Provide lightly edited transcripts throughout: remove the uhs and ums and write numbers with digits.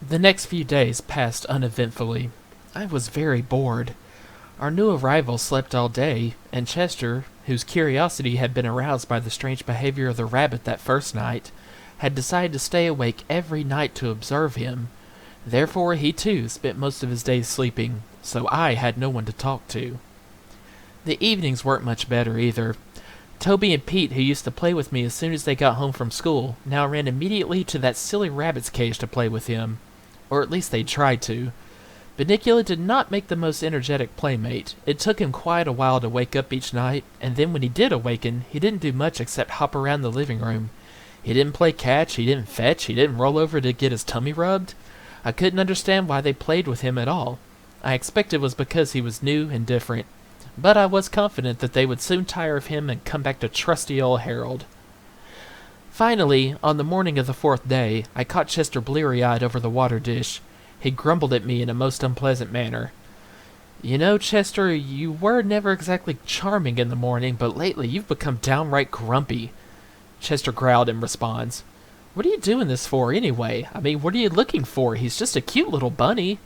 The next few days passed uneventfully. I was very bored. Our new arrival slept all day, and Chester, whose curiosity had been aroused by the strange behavior of the rabbit that first night, had decided to stay awake every night to observe him. Therefore he too spent most of his days sleeping, so I had no one to talk to. The evenings weren't much better either. Toby and Pete, who used to play with me as soon as they got home from school, now ran immediately to that silly rabbit's cage to play with him. Or at least they tried to. Bunnicula did not make the most energetic playmate. It took him quite a while to wake up each night, and then when he did awaken, he didn't do much except hop around the living room. He didn't play catch, he didn't fetch, he didn't roll over to get his tummy rubbed. I couldn't understand why they played with him at all. I expected it was because he was new and different, but I was confident that they would soon tire of him and come back to trusty old Harold. Finally, on the morning of the fourth day, I caught Chester bleary-eyed over the water dish. He grumbled at me in a most unpleasant manner. "You know, Chester, you were never exactly charming in the morning, but lately you've become downright grumpy." Chester growled in response. "What are you doing this for, anyway? I mean, what are you looking for? He's just a cute little bunny."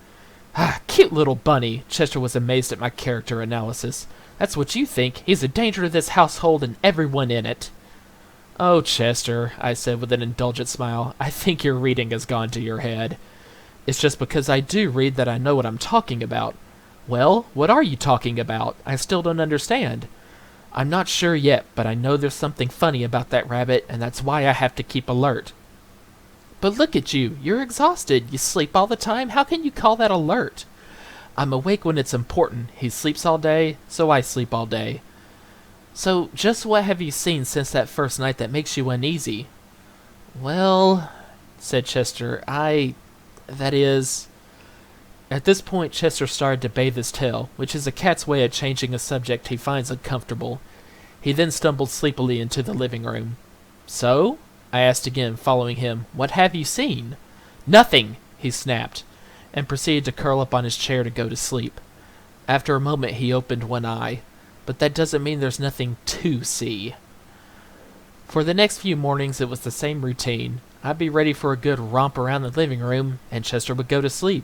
"Ah, cute little bunny!" Chester was amazed at my character analysis. "That's what you think. He's a danger to this household and everyone in it." "Oh, Chester," I said with an indulgent smile, "I think your reading has gone to your head." "It's just because I do read that I know what I'm talking about." "Well, what are you talking about? I still don't understand." "I'm not sure yet, but I know there's something funny about that rabbit, and that's why I have to keep alert." "But look at you. You're exhausted. You sleep all the time. How can you call that alert?" "I'm awake when it's important. He sleeps all day, so I sleep all day." "So, just what have you seen since that first night that makes you uneasy?" "Well," said Chester, that is... At this point, Chester started to bathe his tail, which is a cat's way of changing a subject he finds uncomfortable. He then stumbled sleepily into the living room. "So?" I asked again, following him. "What have you seen?" "Nothing!" he snapped, and proceeded to curl up on his chair to go to sleep. After a moment, he opened one eye. But that doesn't mean there's nothing to see. For the next few mornings, it was the same routine. I'd be ready for a good romp around the living room, and Chester would go to sleep.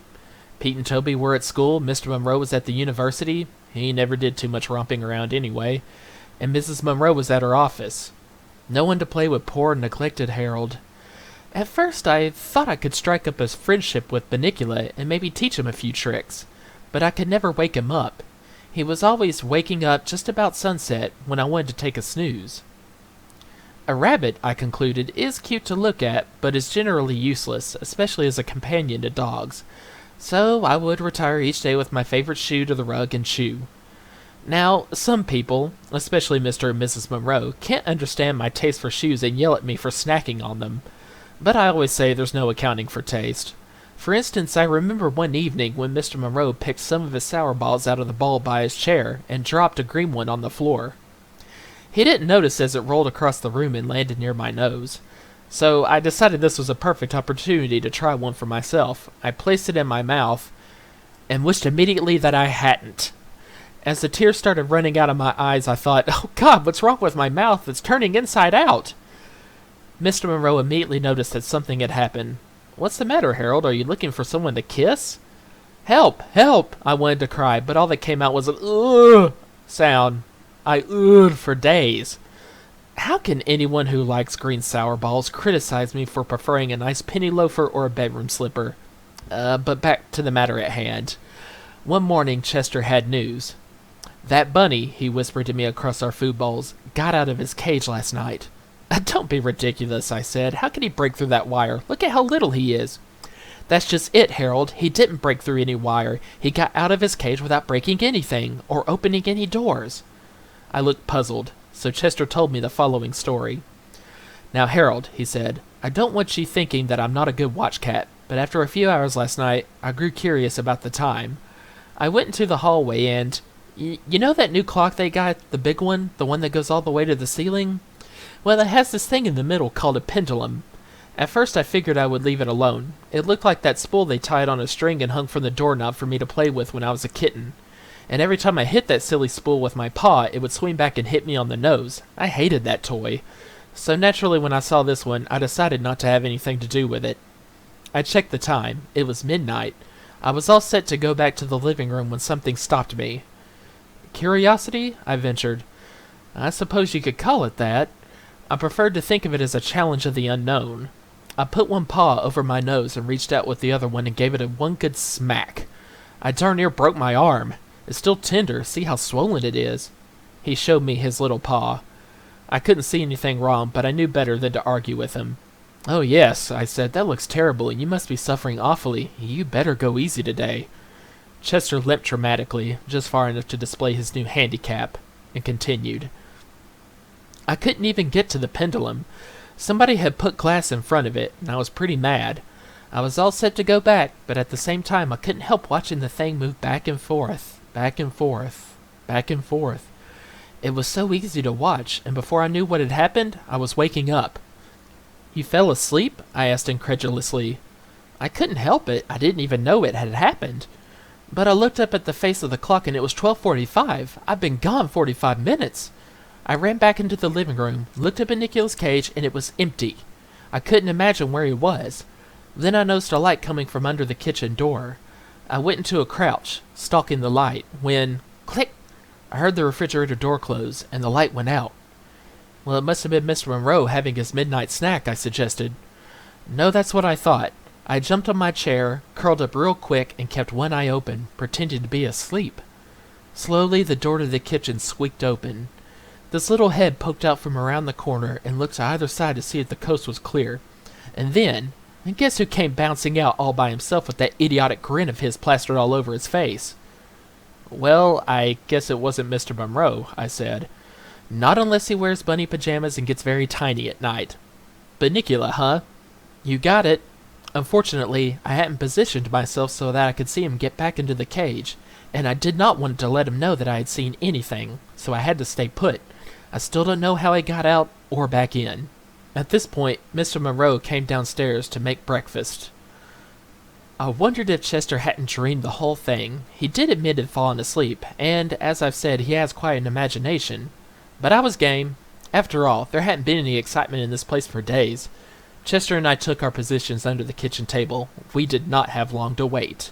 Pete and Toby were at school, Mr. Monroe was at the university. He never did too much romping around anyway. And Mrs. Monroe was at her office. No one to play with poor, neglected Harold. At first, I thought I could strike up a friendship with Bunnicula and maybe teach him a few tricks, but I could never wake him up. He was always waking up just about sunset when I wanted to take a snooze. A rabbit, I concluded, is cute to look at, but is generally useless, especially as a companion to dogs. So I would retire each day with my favorite shoe to the rug and chew. Now, some people, especially Mr. and Mrs. Monroe, can't understand my taste for shoes and yell at me for snacking on them. But I always say there's no accounting for taste. For instance, I remember one evening when Mr. Monroe picked some of his sour balls out of the bowl by his chair and dropped a green one on the floor. He didn't notice as it rolled across the room and landed near my nose. So I decided this was a perfect opportunity to try one for myself. I placed it in my mouth and wished immediately that I hadn't. As the tears started running out of my eyes, I thought, "Oh God, what's wrong with my mouth? It's turning inside out." Mr. Monroe immediately noticed that something had happened. "What's the matter, Harold? Are you looking for someone to kiss?" "Help! Help!" I wanted to cry, but all that came out was an "ugh" sound. I "ugh'd" for days. How can anyone who likes green sour balls criticize me for preferring a nice penny loafer or a bedroom slipper? But back to the matter at hand. One morning, Chester had news. "That bunny," he whispered to me across our food bowls, "got out of his cage last night." "Don't be ridiculous," I said. "How can he break through that wire? Look at how little he is." "That's just it, Harold. He didn't break through any wire. He got out of his cage without breaking anything, or opening any doors." I looked puzzled, so Chester told me the following story. "Now, Harold," he said, "I don't want you thinking that I'm not a good watch cat, but after a few hours last night, I grew curious about the time. I went into the hallway and... You know that new clock they got, the big one, the one that goes all the way to the ceiling? Well, it has this thing in the middle called a pendulum. At first I figured I would leave it alone. It looked like that spool they tied on a string and hung from the doorknob for me to play with when I was a kitten. And every time I hit that silly spool with my paw, it would swing back and hit me on the nose. I hated that toy. So naturally when I saw this one, I decided not to have anything to do with it. I checked the time. It was midnight. I was all set to go back to the living room when something stopped me. Curiosity? I ventured. I suppose you could call it that. I preferred to think of it as a challenge of the unknown. I put one paw over my nose and reached out with the other one and gave it one good smack. I darn near broke my arm. It's still tender. See how swollen it is. He showed me his little paw. I couldn't see anything wrong, but I knew better than to argue with him. Oh yes, I said, that looks terrible, and you must be suffering awfully. You better go easy today. Chester limped dramatically, just far enough to display his new handicap, and continued. I couldn't even get to the pendulum. Somebody had put glass in front of it, and I was pretty mad. I was all set to go back, but at the same time I couldn't help watching the thing move back and forth, back and forth, back and forth. It was so easy to watch, and before I knew what had happened, I was waking up. You fell asleep? I asked incredulously. I couldn't help it. I didn't even know it had happened. But I looked up at the face of the clock and it was 12:45. I'd been gone 45 minutes. I ran back into the living room, looked at Bunnicula's cage, and it was empty. I couldn't imagine where he was. Then I noticed a light coming from under the kitchen door. I went into a crouch, stalking the light, when, click, I heard the refrigerator door close, and the light went out. Well, it must have been Mr. Monroe having his midnight snack, I suggested. No, that's what I thought. I jumped on my chair, curled up real quick, and kept one eye open, pretending to be asleep. Slowly, the door to the kitchen squeaked open. This little head poked out from around the corner and looked to either side to see if the coast was clear. And then, guess who came bouncing out all by himself with that idiotic grin of his plastered all over his face? Well, I guess it wasn't Mr. Monroe, I said. Not unless he wears bunny pajamas and gets very tiny at night. Bunnicula, huh? You got it. Unfortunately, I hadn't positioned myself so that I could see him get back into the cage, and I did not want to let him know that I had seen anything, so I had to stay put. I still don't know how he got out or back in. At this point, Mr. Monroe came downstairs to make breakfast. I wondered if Chester hadn't dreamed the whole thing. He did admit he'd fallen asleep, and, as I've said, he has quite an imagination. But I was game. After all, there hadn't been any excitement in this place for days. Chester and I took our positions under the kitchen table. We did not have long to wait.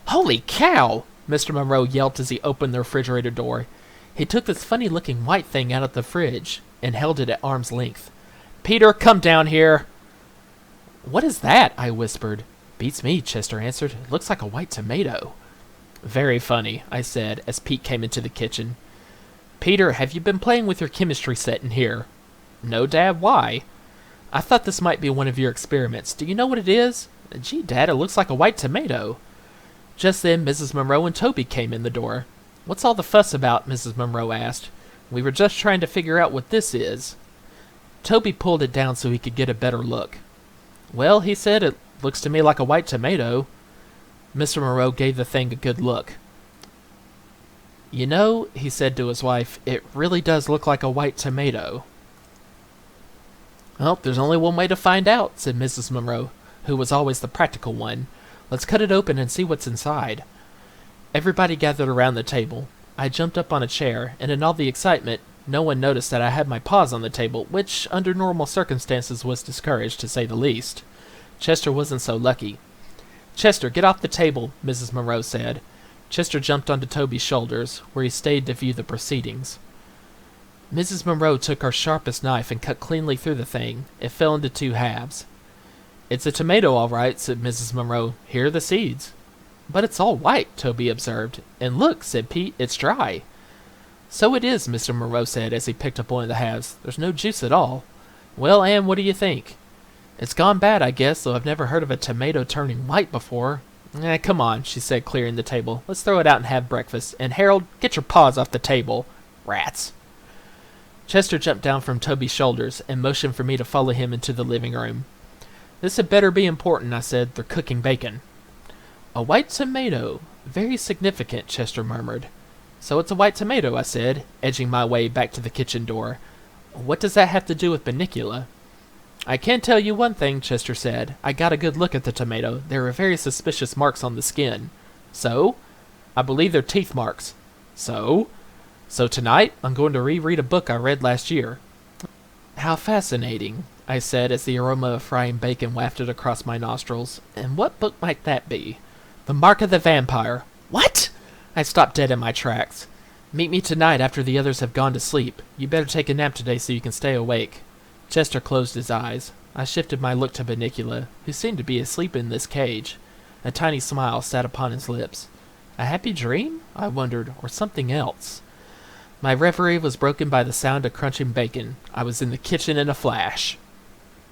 Holy cow! Mr. Monroe yelped as he opened the refrigerator door. He took this funny-looking white thing out of the fridge and held it at arm's length. Peter, come down here! What is that? I whispered. Beats me, Chester answered. It looks like a white tomato. Very funny, I said, as Pete came into the kitchen. Peter, have you been playing with your chemistry set in here? No, Dad, why? I thought this might be one of your experiments. Do you know what it is? Gee, Dad, it looks like a white tomato. Just then, Mrs. Monroe and Toby came in the door. What's all the fuss about? Mrs. Monroe asked. We were just trying to figure out what this is. Toby pulled it down so he could get a better look. Well, he said, it looks to me like a white tomato. Mr. Monroe gave the thing a good look. You know, he said to his wife, it really does look like a white tomato. Well, there's only one way to find out, said Mrs. Monroe, who was always the practical one. Let's cut it open and see what's inside. Everybody gathered around the table. I jumped up on a chair, and in all the excitement, no one noticed that I had my paws on the table, which, under normal circumstances, was discouraged, to say the least. Chester wasn't so lucky. Chester, get off the table, Mrs. Monroe said. Chester jumped onto Toby's shoulders, where he stayed to view the proceedings. Mrs. Monroe took her sharpest knife and cut cleanly through the thing. It fell into two halves. It's a tomato, all right, said Mrs. Monroe. Here are the seeds. But it's all white, Toby observed. And look, said Pete, it's dry. So it is, Mr. Monroe said as he picked up one of the halves. There's no juice at all. Well, Anne, what do you think? It's gone bad, I guess, though I've never heard of a tomato turning white before. Come on, she said, clearing the table. Let's throw it out and have breakfast. And Harold, get your paws off the table. Rats. Chester jumped down from Toby's shoulders and motioned for me to follow him into the living room. This had better be important, I said. They're cooking bacon. A white tomato. Very significant, Chester murmured. So it's a white tomato, I said, edging my way back to the kitchen door. What does that have to do with Bunnicula? I can tell you one thing, Chester said. I got a good look at the tomato. There were very suspicious marks on the skin. So? I believe they're teeth marks. So? So tonight, I'm going to reread a book I read last year. How fascinating. I said as the aroma of frying bacon wafted across my nostrils. And what book might that be? The Mark of the Vampire. What? I stopped dead in my tracks. Meet me tonight after the others have gone to sleep. You better take a nap today so you can stay awake. Chester closed his eyes. I shifted my look to Bunnicula, who seemed to be asleep in this cage. A tiny smile sat upon his lips. A happy dream? I wondered, or something else. My reverie was broken by the sound of crunching bacon. I was in the kitchen in a flash.